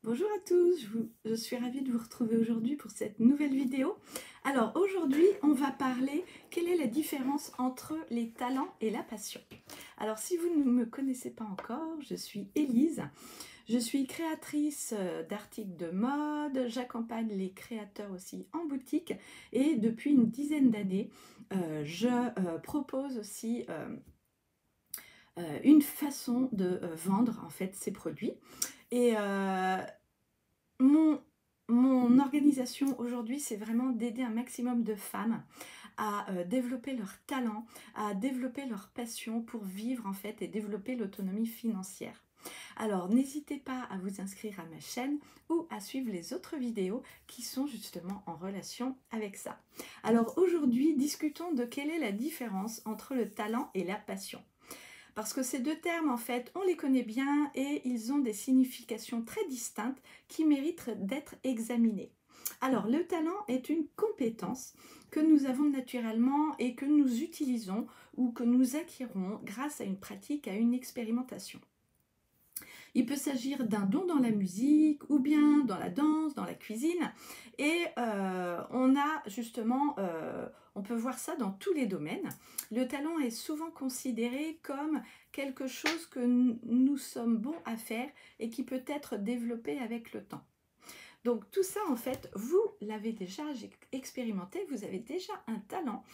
Bonjour à tous, je suis ravie de vous retrouver aujourd'hui pour cette nouvelle vidéo. Alors aujourd'hui, on va parler quelle est la différence entre les talents et la passion. Alors si vous ne me connaissez pas encore, je suis Élise, je suis créatrice d'articles de mode, j'accompagne les créateurs aussi en boutique et depuis une dizaine d'années, je propose aussi une façon de vendre en fait ces produits. Et mon, mon organisation aujourd'hui, c'est vraiment d'aider un maximum de femmes à développer leur talent, à développer leur passion pour vivre en fait et développer l'autonomie financière. Alors n'hésitez pas à vous inscrire à ma chaîne ou à suivre les autres vidéos qui sont justement en relation avec ça. Alors aujourd'hui, discutons de quelle est la différence entre le talent et la passion. Parce que ces deux termes, en fait, on les connaît bien et ils ont des significations très distinctes qui méritent d'être examinées. Alors, le talent est une compétence que nous avons naturellement et que nous utilisons ou que nous acquérons grâce à une pratique, à une expérimentation. Il peut s'agir d'un don dans la musique ou bien dans la danse, dans la cuisine. Et on a justement, on peut voir ça dans tous les domaines. Le talent est souvent considéré comme quelque chose que nous sommes bons à faire et qui peut être développé avec le temps. Donc tout ça, en fait, vous l'avez déjà expérimenté, vous avez déjà un talent.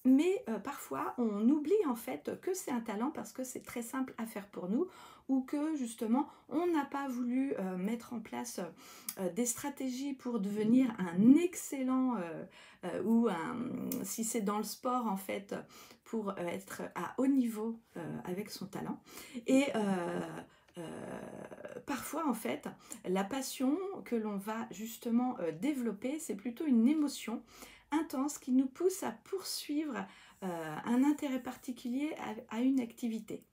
Mais parfois, on oublie en fait que c'est un talent parce que c'est très simple à faire pour nous ou que justement, on n'a pas voulu mettre en place des stratégies pour devenir un excellent si c'est dans le sport en fait, pour être à haut niveau avec son talent. Et parfois en fait, la passion que l'on va justement développer, c'est plutôt une émotion intense qui nous pousse à poursuivre un intérêt particulier à une activité.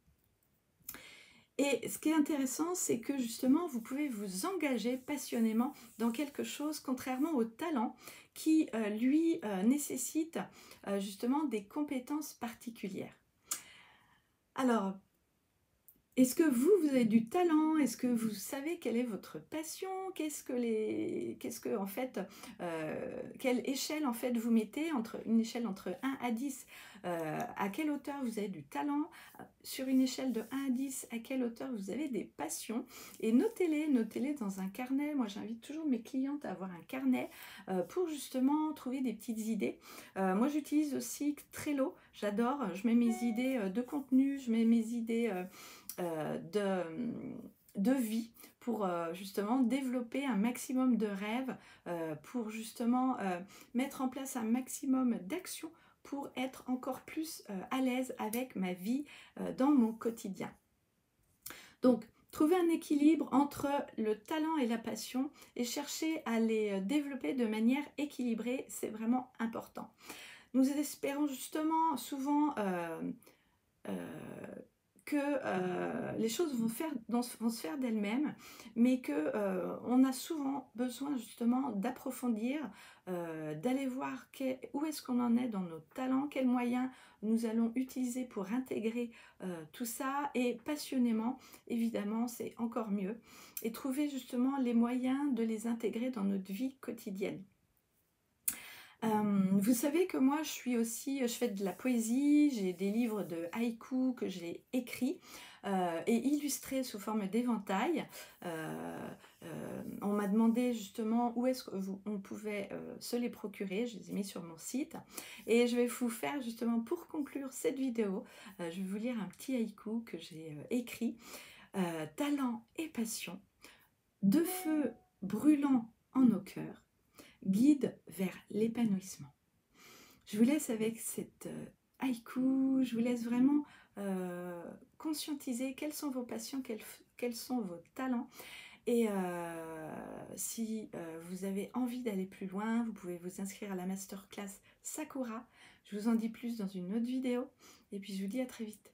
Et ce qui est intéressant, c'est que justement, vous pouvez vous engager passionnément dans quelque chose, contrairement au talent qui, lui, nécessite justement des compétences particulières. Alors, est-ce que vous avez du talent? Est-ce que vous savez quelle est votre passion? En fait, quelle échelle en fait vous mettez une échelle entre 1 à 10, à quelle hauteur vous avez du talent? Sur une échelle de 1 à 10, à quelle hauteur vous avez des passions? Et notez-les dans un carnet. Moi, j'invite toujours mes clientes à avoir un carnet pour justement trouver des petites idées. Moi, j'utilise aussi Trello. J'adore. Je mets mes idées de contenu, je mets mes idées de vie pour justement développer un maximum de rêves, pour justement mettre en place un maximum d'actions pour être encore plus à l'aise avec ma vie dans mon quotidien. Donc, trouver un équilibre entre le talent et la passion et chercher à les développer de manière équilibrée, c'est vraiment important. Nous espérons justement souvent que les choses vont se faire d'elles-mêmes, mais que on a souvent besoin justement d'approfondir, d'aller voir où est-ce qu'on en est dans nos talents, quels moyens nous allons utiliser pour intégrer tout ça, et passionnément, évidemment, c'est encore mieux, et trouver justement les moyens de les intégrer dans notre vie quotidienne. Vous savez que moi je fais de la poésie, j'ai des livres de haïkus que j'ai écrits et illustrés sous forme d'éventail. On m'a demandé justement où est-ce qu'on pouvait se les procurer, je les ai mis sur mon site. Et je vais vous faire justement, pour conclure cette vidéo, je vais vous lire un petit haïku que j'ai écrit. Talent et passion, deux feux brûlants en nos cœurs, guide vers l'épanouissement. Je vous laisse avec cette haïku, je vous laisse vraiment conscientiser quelles sont vos passions, quels sont vos talents. Et si vous avez envie d'aller plus loin, vous pouvez vous inscrire à la masterclass Sakura. Je vous en dis plus dans une autre vidéo. Et puis je vous dis à très vite.